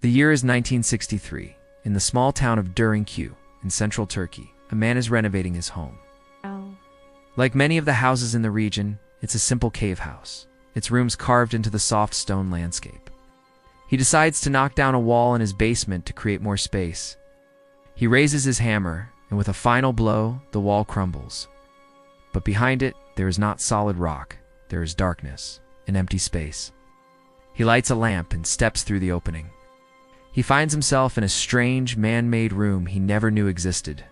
The year is 1963. In the small town of Derinköy, in central Turkey, a man is renovating his home. Like many of the houses in the region, it's a simple cave house, its rooms carved into the soft stone landscape. He decides to knock down a wall in his basement to create more space. He raises his hammer, and with a final blow, the wall crumbles. But behind it, there is not solid rock. There is darkness, an empty space. He lights a lamp and steps through the opening. He finds himself in a strange, man-made room he never knew existed.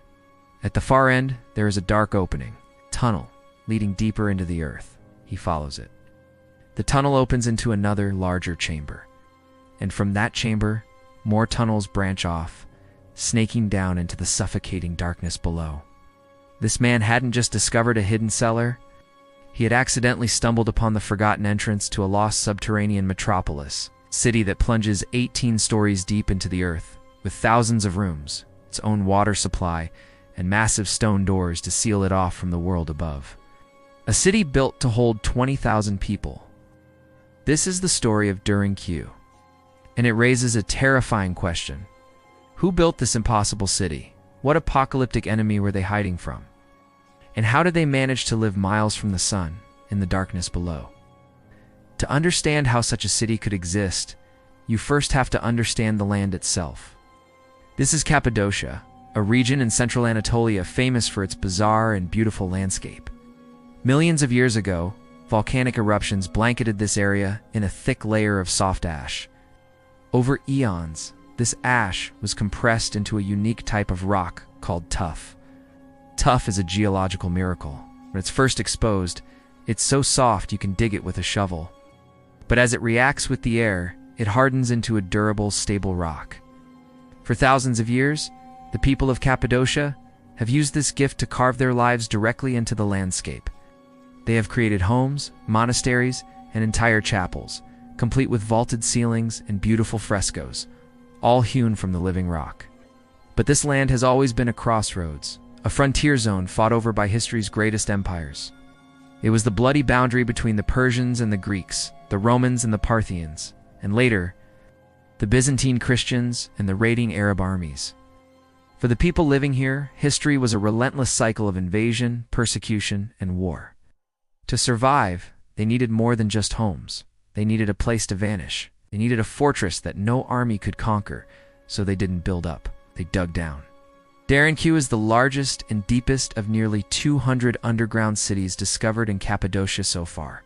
At the far end, there is a dark opening, tunnel, leading deeper into the earth. He follows it. The tunnel opens into another, larger chamber. And from that chamber, more tunnels branch off, snaking down into the suffocating darkness below. This man hadn't just discovered a hidden cellar. He had accidentally stumbled upon the forgotten entrance to a lost subterranean metropolis, city that plunges 18 stories deep into the earth, with thousands of rooms, its own water supply, and massive stone doors to seal it off from the world above. A city built to hold 20,000 people. This is the story of Derinköy, and it raises a terrifying question. Who built this impossible city? What apocalyptic enemy were they hiding from? And how did they manage to live miles from the sun, in the darkness below? To understand how such a city could exist, you first have to understand the land itself. This is Cappadocia, a region in central Anatolia famous for its bizarre and beautiful landscape. Millions of years ago, volcanic eruptions blanketed this area in a thick layer of soft ash. Over eons, this ash was compressed into a unique type of rock called tuff. Tuff is a geological miracle. When it's first exposed, it's so soft you can dig it with a shovel. But as it reacts with the air, it hardens into a durable, stable rock. For thousands of years, the people of Cappadocia have used this gift to carve their lives directly into the landscape. They have created homes, monasteries, and entire chapels, complete with vaulted ceilings and beautiful frescoes, all hewn from the living rock. But this land has always been a crossroads, a frontier zone fought over by history's greatest empires. It was the bloody boundary between the Persians and the Greeks, the Romans and the Parthians, and later, the Byzantine Christians and the raiding Arab armies. For the people living here, history was a relentless cycle of invasion, persecution, and war. To survive, they needed more than just homes. They needed a place to vanish. They needed a fortress that no army could conquer, so they didn't build up, they dug down. Derinköy is the largest and deepest of nearly 200 underground cities discovered in Cappadocia so far.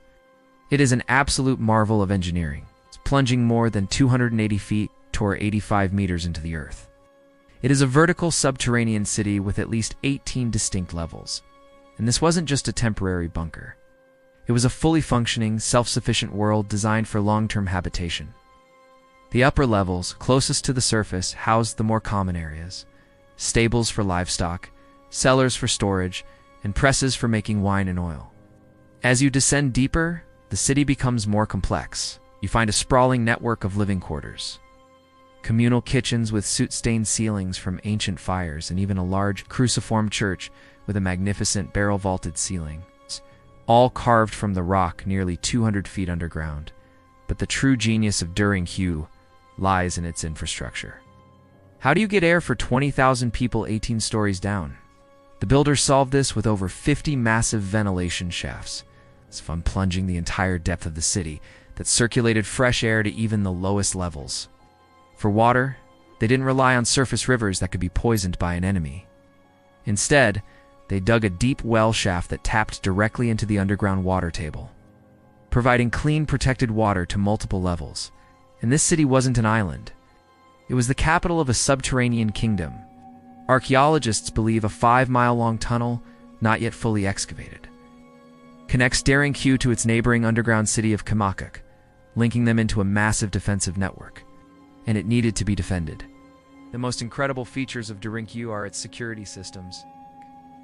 It is an absolute marvel of engineering. It's plunging more than 280 feet, or 85 meters into the earth. It is a vertical subterranean city with at least 18 distinct levels. And this wasn't just a temporary bunker. It was a fully functioning, self-sufficient world designed for long-term habitation. The upper levels, closest to the surface, housed the more common areas: stables for livestock, cellars for storage, and presses for making wine and oil. As you descend deeper, the city becomes more complex. You find a sprawling network of living quarters, communal kitchens with soot-stained ceilings from ancient fires, and even a large cruciform church with a magnificent barrel-vaulted ceiling, all carved from the rock nearly 200 feet underground. But the true genius of Derinköy lies in its infrastructure. How do you get air for 20,000 people 18 stories down? The builders solved this with over 50 massive ventilation shafts. It's fun plunging the entire depth of the city that circulated fresh air to even the lowest levels. For water, they didn't rely on surface rivers that could be poisoned by an enemy. Instead, they dug a deep well shaft that tapped directly into the underground water table, providing clean, protected water to multiple levels. And this city wasn't an island. It was the capital of a subterranean kingdom. Archaeologists believe a 5-mile-long tunnel, not yet fully excavated, connects Derinköy to its neighboring underground city of Kamakuk, linking them into a massive defensive network. And it needed to be defended. The most incredible features of Derinköy are its security systems.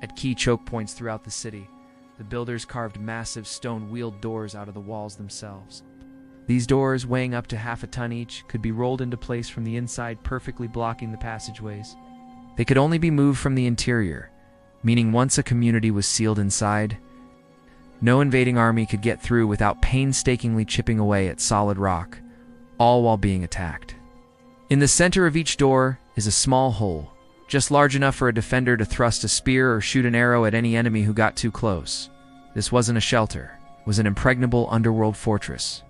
At key choke points throughout the city, the builders carved massive stone-wheeled doors out of the walls themselves. These doors, weighing up to half a ton each, could be rolled into place from the inside, perfectly blocking the passageways. They could only be moved from the interior, meaning once a community was sealed inside, no invading army could get through without painstakingly chipping away at solid rock, all while being attacked. In the center of each door is a small hole, just large enough for a defender to thrust a spear or shoot an arrow at any enemy who got too close. This wasn't a shelter, it was an impregnable underworld fortress.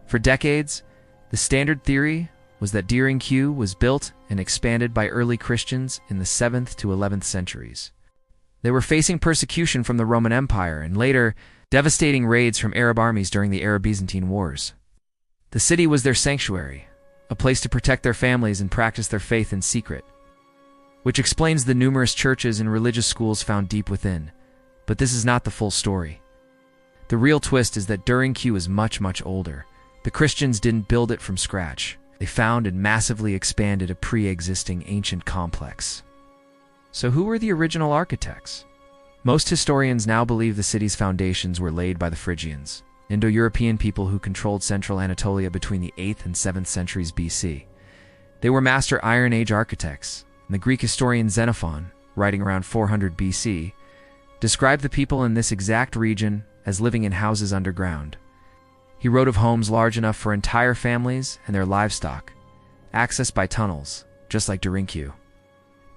For decades, the standard theory was that Dering was built and expanded by early Christians in the 7th to 11th centuries. They were facing persecution from the Roman Empire and later devastating raids from Arab armies during the Arab-Byzantine Wars. The city was their sanctuary, a place to protect their families and practice their faith in secret, which explains the numerous churches and religious schools found deep within. But this is not the full story. The real twist is that Dering is much, much older. The Christians didn't build it from scratch. They found and massively expanded a pre-existing ancient complex. So who were the original architects? Most historians now believe the city's foundations were laid by the Phrygians, Indo-European people who controlled central Anatolia between the 8th and 7th centuries BC. They were master Iron Age architects, and the Greek historian Xenophon, writing around 400 BC, described the people in this exact region as living in houses underground. He wrote of homes large enough for entire families and their livestock, accessed by tunnels, just like Dering.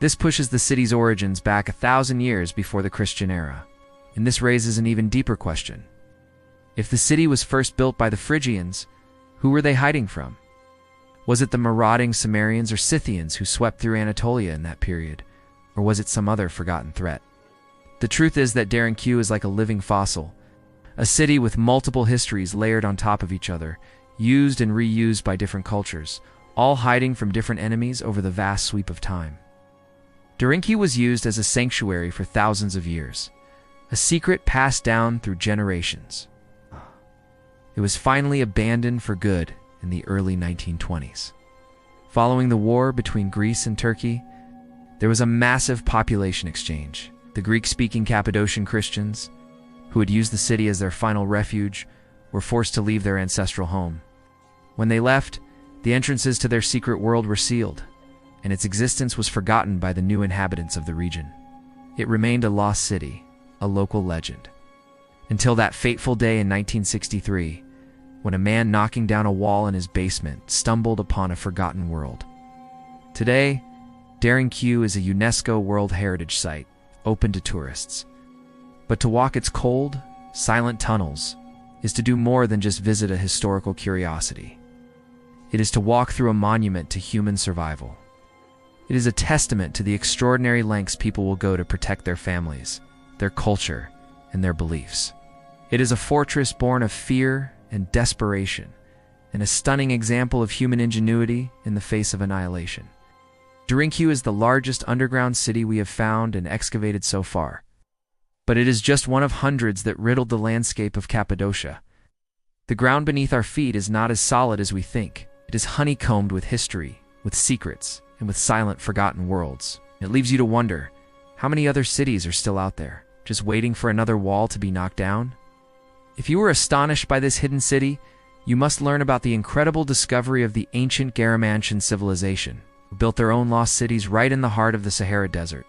This pushes the city's origins back 1,000 years before the Christian era, and this raises an even deeper question. If the city was first built by the Phrygians, who were they hiding from? Was it the marauding Cimmerians or Scythians who swept through Anatolia in that period, or was it some other forgotten threat? The truth is that Dering is like a living fossil, a city with multiple histories layered on top of each other, used and reused by different cultures, all hiding from different enemies over the vast sweep of time. Dering was used as a sanctuary for thousands of years, a secret passed down through generations. It was finally abandoned for good in the early 1920s. Following the war between Greece and Turkey, there was a massive population exchange. The Greek-speaking Cappadocian Christians, who had used the city as their final refuge, were forced to leave their ancestral home. When they left, the entrances to their secret world were sealed, and its existence was forgotten by the new inhabitants of the region. It remained a lost city, a local legend, until that fateful day in 1963, when a man knocking down a wall in his basement stumbled upon a forgotten world. Today, Dering is a UNESCO World Heritage Site, open to tourists. But to walk its cold, silent tunnels is to do more than just visit a historical curiosity. It is to walk through a monument to human survival. It is a testament to the extraordinary lengths people will go to protect their families, their culture, and their beliefs. It is a fortress born of fear and desperation, and a stunning example of human ingenuity in the face of annihilation. Dering is the largest underground city we have found and excavated so far. But it is just one of hundreds that riddled the landscape of Cappadocia. The ground beneath our feet is not as solid as we think. It is honeycombed with history, with secrets, and with silent, forgotten worlds. It leaves you to wonder, how many other cities are still out there, just waiting for another wall to be knocked down? If you were astonished by this hidden city, you must learn about the incredible discovery of the ancient Garamantian civilization, who built their own lost cities right in the heart of the Sahara Desert.